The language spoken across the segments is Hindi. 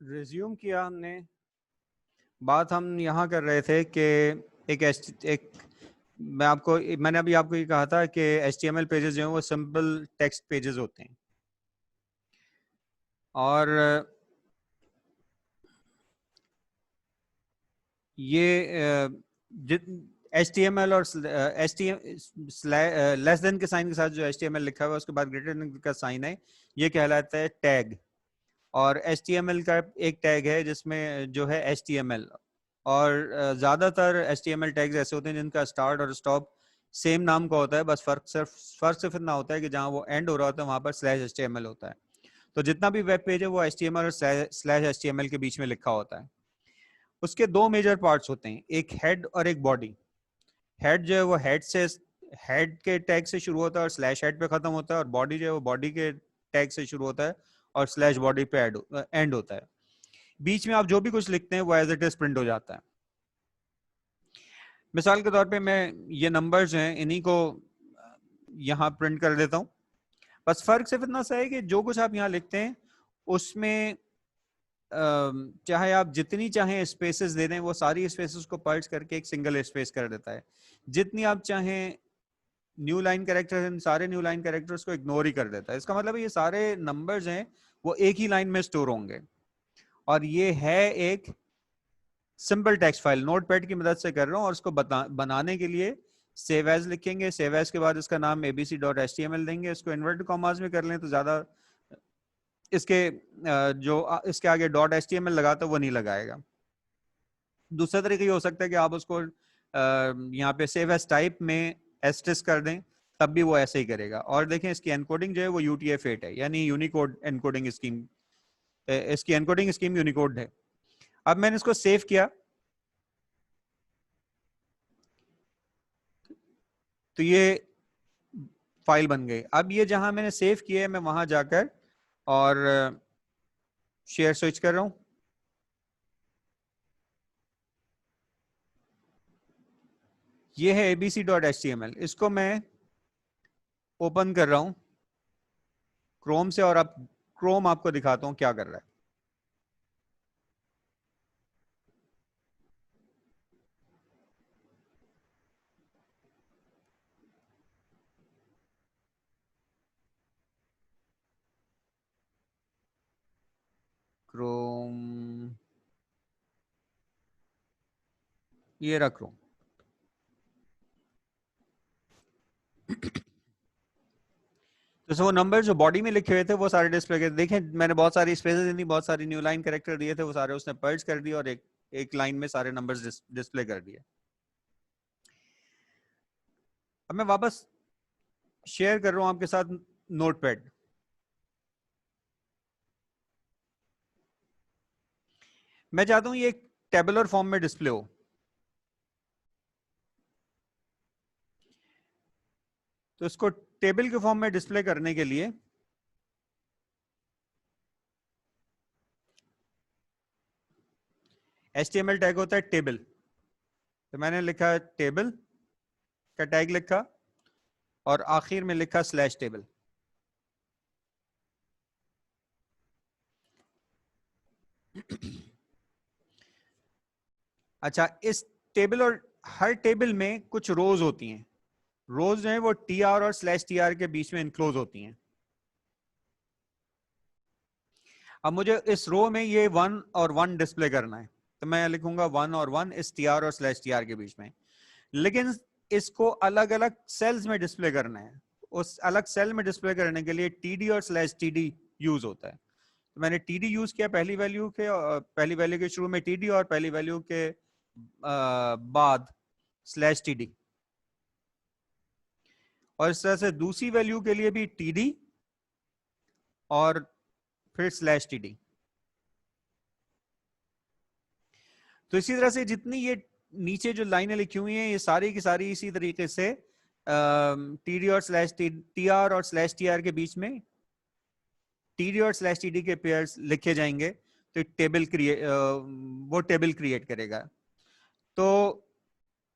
रिज्यूम किया हमने। बात हम यहाँ कर रहे थे कि एक मैंने अभी आपको ये कहा था कि HTML पेजेस जो हैं वो सिंपल टेक्स्ट पेजेस होते हैं, और ये HTML और लेस देन के साइन के साथ जो HTML लिखा हुआ है उसके बाद ग्रेटर देन का साइन है, ये कहलाता है टैग। और HTML का एक टैग है जिसमें जो है HTML, और ज़्यादातर HTML टैग्स ऐसे होते हैं जिनका स्टार्ट और स्टॉप सेम नाम का होता है, बस फर्क सिर्फ इतना होता है कि जहाँ वो एंड हो रहा होता है वहाँ पर /HTML होता है। तो जितना भी वेब पेज है वो HTML और /HTML के बीच में लिखा होता है। उसके दो मेजर पार्ट्स होते हैं, एक हेड और एक बॉडी। हेड जो है वो हेड के टैग से शुरू होता है और /हेड पे खत्म होता है, और बॉडी जो है वो बॉडी के टैग से शुरू होता है और /बॉडी पे एंड होता है। बीच में आप जो भी कुछ लिखते हैं वो एज इट इज प्रिंट हो जाता है। मिसाल के तौर पे मैं ये नंबर्स हैं इन्हीं को यहाँ प्रिंट कर देता हूँ। बस फर्क सिर्फ इतना सा है कि जो कुछ आप यहाँ लिखते हैं उसमें चाहे आप जितनी चाहें स्पेसेस दे दें, वो सारी स्पेसेस को पर्च करके एक सिंगल स्पेस कर देता है। जितनी आप चाहें न्यू लाइन कैरेक्टर्स, इन सारे न्यू लाइन कैरेक्टर्स को इग्नोर ही कर देता है। इसका मतलब ये सारे नंबर्स हैं वो एक ही लाइन में स्टोर होंगे। और ये है एक सिंपल टेक्स्ट फाइल, नोटपैड की मदद से कर रहा हूँ, और उसको बनाने के लिए सेव एज लिखेंगे। सेव एज के बाद इसका नाम abc.html देंगे। इसको इन्वर्टेड कॉमास में कर लें तो ज्यादा, इसके जो इसके आगे .html लगाता है वो नहीं लगाएगा। दूसरा तरीका ये हो सकता है कि आप उसको यहाँ पे सेव एज टाइप में एस्टिस कर दें, तब भी वो ऐसे ही करेगा। और देखें इसकी एनकोडिंग जो है वो UTF-8 है, यानी यूनिकोड एनकोडिंग स्कीम। इसकी एनकोडिंग स्कीम यूनिकोड है। अब मैंने इसको सेव किया तो ये फाइल बन गई। अब ये जहां मैंने सेव किया है मैं वहां जाकर और शेयर स्विच कर रहा हूं। ये है abc.html। इसको मैं ओपन कर रहा हूं क्रोम से, और अब क्रोम आपको दिखाता हूं क्या कर रहा है। क्रोम, ये रहा क्रोम। तो वो नंबर जो बॉडी में लिखे हुए थे वो सारे डिस्प्ले कर देखें। मैंने बहुत सारी स्पेसेस दी, बहुत सारी न्यू लाइन कैरेक्टर दिए थे, वो सारे उसने पर्च कर दिए और एक लाइन में सारे नंबर्स डिस्प्ले कर दिए। अब मैं वापस शेयर कर रहा हूं आपके साथ नोटपैड। मैं चाहता हूं ये एक टेबुलर फॉर्म में डिस्प्ले हो। तो इसको टेबल के फॉर्म में डिस्प्ले करने के लिए HTML टैग होता है टेबल। तो मैंने लिखा टेबल का टैग लिखा और आखिर में लिखा /टेबल। अच्छा, इस टेबल और हर टेबल में कुछ रोज होती हैं। रोज जो है वो TR और /TR के बीच में इनक्लोज होती हैं। अब मुझे इस रो में ये 1 और 1 डिस्प्ले करना है, तो मैं लिखूंगा 1 और 1 इस TR और /TR के बीच में। लेकिन इसको अलग अलग सेल्स में डिस्प्ले करना है। उस अलग सेल में डिस्प्ले करने के लिए TD और /TD यूज होता है। तो मैंने TD यूज किया पहली वैल्यू के, पहली वैल्यू के शुरू में TD और पहली वैल्यू के बाद /TD। और इस तरह से दूसरी वैल्यू के लिए भी TD और फिर /TD। तो इसी तरह से जितनी ये नीचे जो लाइनें लिखी हुई हैं ये सारी की सारी इसी तरीके से TD और TR और /TR के बीच में TD और /TD के पेयर्स लिखे जाएंगे। तो वो टेबल क्रिएट करेगा। तो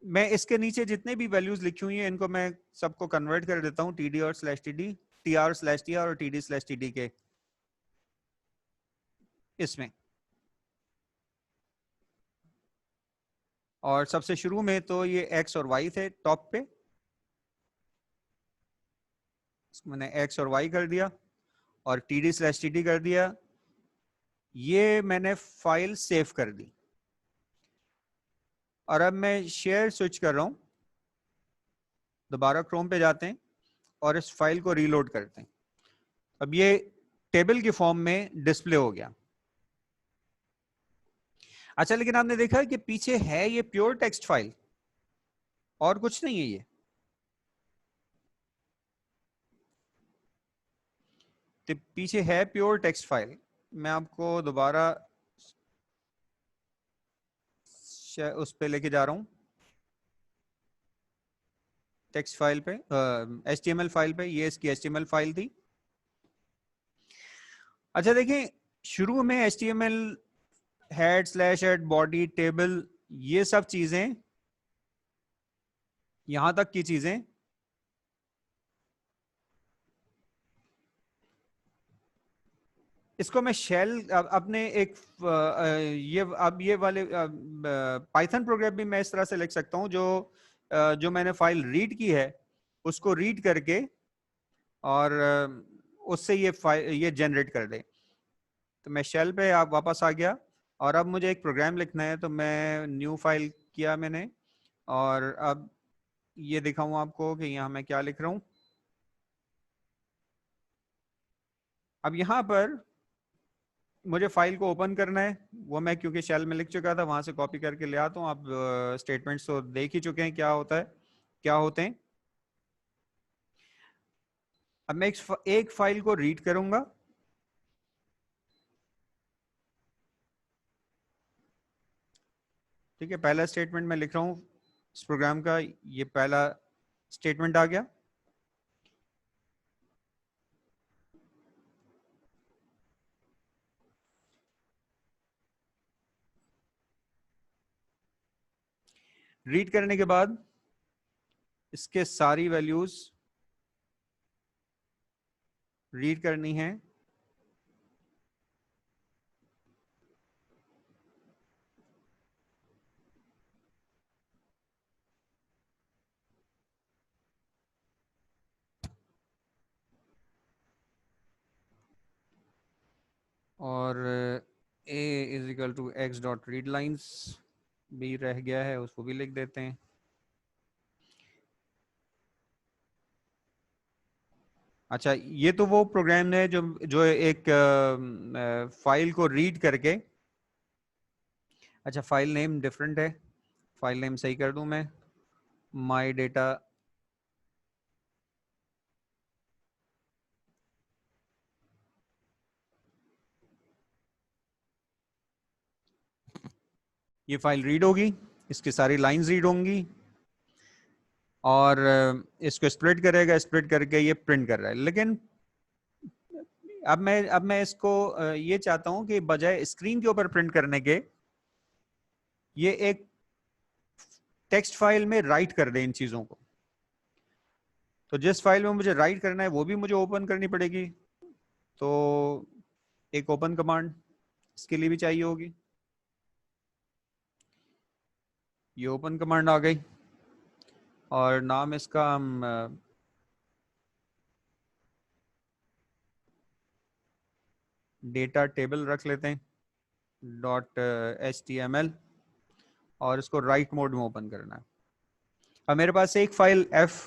मैं इसके नीचे जितने भी वैल्यूज लिखी हुई हैं इनको मैं सबको कन्वर्ट कर देता हूं TD और /TD, TR/TR और TD/TD के इसमें। और सबसे शुरू में तो ये x और y थे टॉप पे, मैंने x और y कर दिया और td/td कर दिया। ये मैंने फाइल सेव कर दी और अब मैं शेयर स्विच कर रहा हूं, दोबारा क्रोम पे जाते हैं और इस फाइल को रीलोड करते हैं। अब ये टेबल के फॉर्म में डिस्प्ले हो गया। अच्छा, लेकिन आपने देखा कि पीछे है ये प्योर टेक्स्ट फाइल और कुछ नहीं है ये। तो पीछे है प्योर टेक्स्ट फाइल। मैं आपको दोबारा उस पे लेके जा रहा हूं, टेक्स्ट फाइल पे, HTML फाइल पे। ये इसकी HTML फाइल थी। अच्छा देखें, शुरू में HTML head slash head body table ये सब चीजें, यहां तक की चीजें इसको मैं शेल अपने एक ये अब ये वाले पाइथन प्रोग्राम भी मैं इस तरह से लिख सकता हूं जो जो मैंने फाइल रीड की है उसको रीड करके और उससे ये फाइल ये जनरेट कर दे। तो मैं शेल पे आप वापस आ गया और अब मुझे एक प्रोग्राम लिखना है, तो मैं न्यू फाइल किया मैंने और अब ये दिखाऊं आपको कि यहाँ मैं क्या लिख रहा हूं। अब यहाँ पर मुझे फाइल को ओपन करना है, वो मैं क्योंकि शेल में लिख चुका था वहां से कॉपी करके ले आता हूँ। आप स्टेटमेंट्स तो देख ही चुके हैं क्या होता है, क्या होते हैं। अब मैं एक फाइल को रीड करूंगा, ठीक है। पहला स्टेटमेंट मैं लिख रहा हूँ इस प्रोग्राम का, ये पहला स्टेटमेंट आ गया। रीड करने के बाद इसके सारी वैल्यूज रीड करनी है। और a is equal to x dot read lines भी रह गया है, उसको भी लिख देते हैं। अच्छा, ये तो वो प्रोग्राम है जो जो एक फाइल को रीड करके, अच्छा फाइल नेम डिफरेंट है, फाइल नेम सही कर दूं मैं, माई डेटा ये फाइल रीड होगी, इसकी सारी लाइंस रीड होंगी और इसको स्प्लिट करेगा, स्प्लिट करके ये प्रिंट कर रहा है। लेकिन अब मैं इसको ये चाहता हूं कि बजाय स्क्रीन के ऊपर प्रिंट करने के ये एक टेक्स्ट फाइल में राइट कर दे इन चीजों को। तो जिस फाइल में मुझे राइट करना है वो भी मुझे ओपन करनी पड़ेगी, तो एक ओपन कमांड इसके लिए भी चाहिए होगी। ये ओपन कमांड आ गई और नाम इसका हम डेटा टेबल रख लेते हैं .html और इसको राइट मोड में ओपन करना है। अब मेरे पास एक फाइल f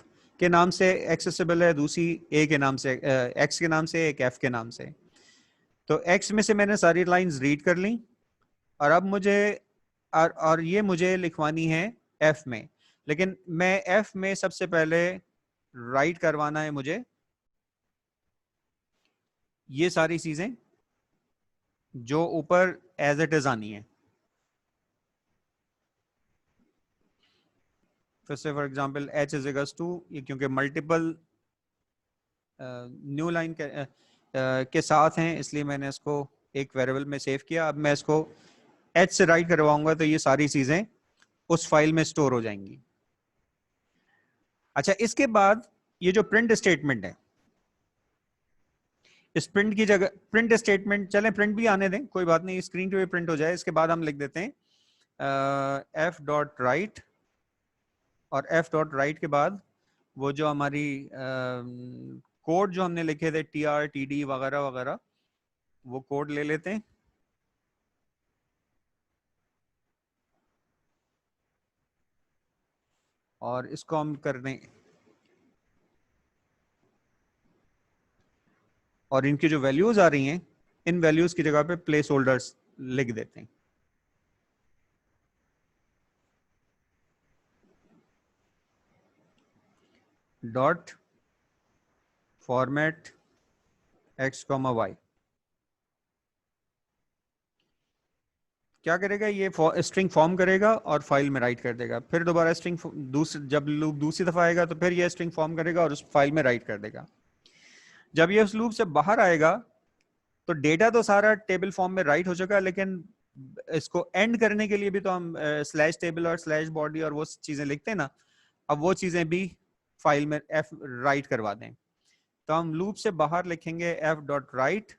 के नाम से एक्सेसिबल है, दूसरी a के नाम से, x के नाम से, एक f के नाम से। तो x में से मैंने सारी लाइंस रीड कर ली और अब मुझे और ये मुझे लिखवानी है f में। लेकिन मैं f में सबसे पहले राइट करवाना है मुझे ये सारी चीजें जो ऊपर एज इट इज आनी है। फिर से for example h is equals to, ये क्योंकि मल्टीपल न्यू लाइन के साथ हैं इसलिए मैंने इसको एक वेरिएबल में सेव किया। अब मैं इसको h से राइट करवाऊंगा तो ये सारी चीजें उस फाइल में स्टोर हो जाएंगी। अच्छा, इसके बाद ये जो प्रिंट स्टेटमेंट है, इस प्रिंट की जगह प्रिंट स्टेटमेंट, चलें प्रिंट भी आने दें, कोई बात नहीं, स्क्रीन पे भी प्रिंट हो जाए। इसके बाद हम लिख देते हैं एफ डॉट राइट, और एफ डॉट राइट के बाद वो जो हमारी कोड जो हमने लिखे थे TR TD वगैरह वगैरह, वो कोड ले लेते हैं। और इसको हम कर दें, और इनकी जो वैल्यूज आ रही हैं, इन वैल्यूज की जगह पे प्लेस होल्डर्स लिख देते हैं। Dot format x, y। क्या करेगा ये, स्ट्रिंग फॉर्म करेगा और फाइल में राइट कर देगा। फिर दोबारा स्ट्रिंग जब लूप दूसरी दफा आएगा तो फिर ये स्ट्रिंग फॉर्म करेगा और उस फाइल में राइट कर देगा। जब ये उस लूप से बाहर आएगा तो डेटा तो सारा टेबल फॉर्म में राइट हो चुका है, लेकिन इसको एंड करने के लिए भी तो हम स्लैश टेबल और स्लैश बॉडी और वो चीजें लिखते हैं ना, अब वो चीजें भी फाइल में एफ राइट करवा दें। तो हम लूप से बाहर लिखेंगे एफ डॉट राइट,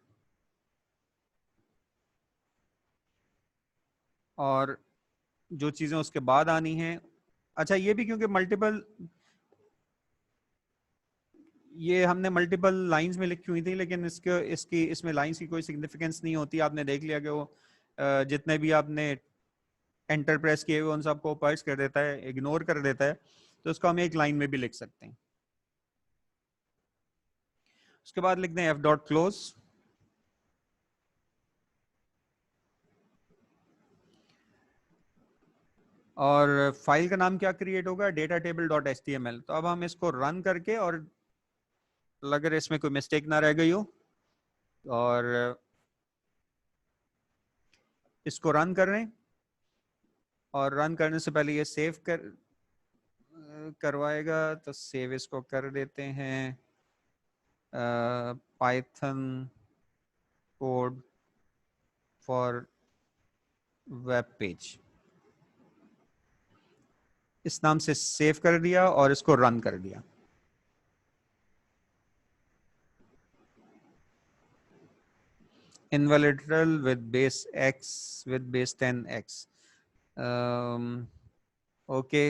और जो चीजें उसके बाद आनी हैं, अच्छा ये भी क्योंकि मल्टीपल, ये हमने मल्टीपल लाइंस में लिखी हुई थी, लेकिन इसमें लाइंस की कोई सिग्निफिकेंस नहीं होती। आपने देख लिया कि वो जितने भी आपने एंटर प्रेस किए हुए उन सबको पर्स कर देता है, इग्नोर कर देता है। तो उसको हम एक लाइन में भी लिख सकते हैं। उसके बाद लिखते हैं एफ डॉट क्लोज, और फाइल का नाम क्या क्रिएट होगा, डेटा टेबल डॉट HTML। तो अब हम इसको रन करके, और अगर इसमें कोई मिस्टेक ना रह गई हो, और इसको रन कर रहे हैं, और रन करने से पहले ये सेव करवाएगा। तो सेव इसको कर देते हैं Python code for web page, इस नाम से सेव कर दिया और इसको रन कर दिया। Invalid with base x with base 10x। Okay,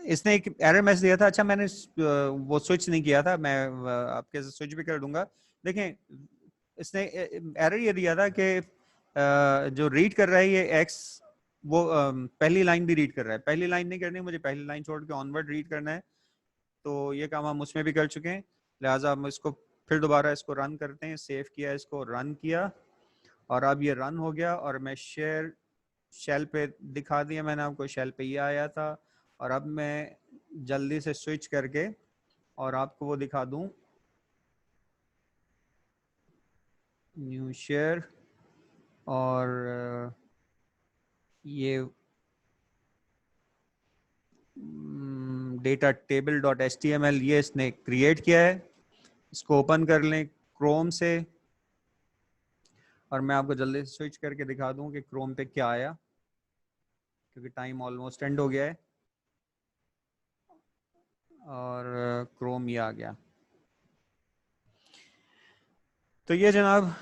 इसने एक एरर मैसेज दिया था। अच्छा, मैंने वो स्विच नहीं किया था, मैं आपके से स्विच भी कर दूंगा। देखें, इसने एरर ये दिया था कि जो रीड कर रहा है ये x, वो पहली लाइन भी रीड कर रहा है। पहली लाइन नहीं करनी मुझे, पहली लाइन छोड़ के ऑनवर्ड रीड करना है। तो ये काम हम उसमें भी कर चुके हैं, लिहाजा हम इसको फिर दोबारा इसको रन करते हैं। सेव किया, इसको रन किया, और अब ये रन हो गया। और मैं शेल पे दिखा दिया मैंने आपको, शेल पे ये आया था। और अब मैं जल्दी से स्विच करके और आपको वो दिखा दूं, न्यू शेयर, और ये डेटा टेबल डॉट HTML ये इसने क्रिएट किया है। इसको ओपन कर लें क्रोम से, और मैं आपको जल्दी से स्विच करके दिखा दूं कि क्रोम पे क्या आया, क्योंकि टाइम ऑलमोस्ट एंड हो गया है। और क्रोम ये आ गया। तो ये जनाब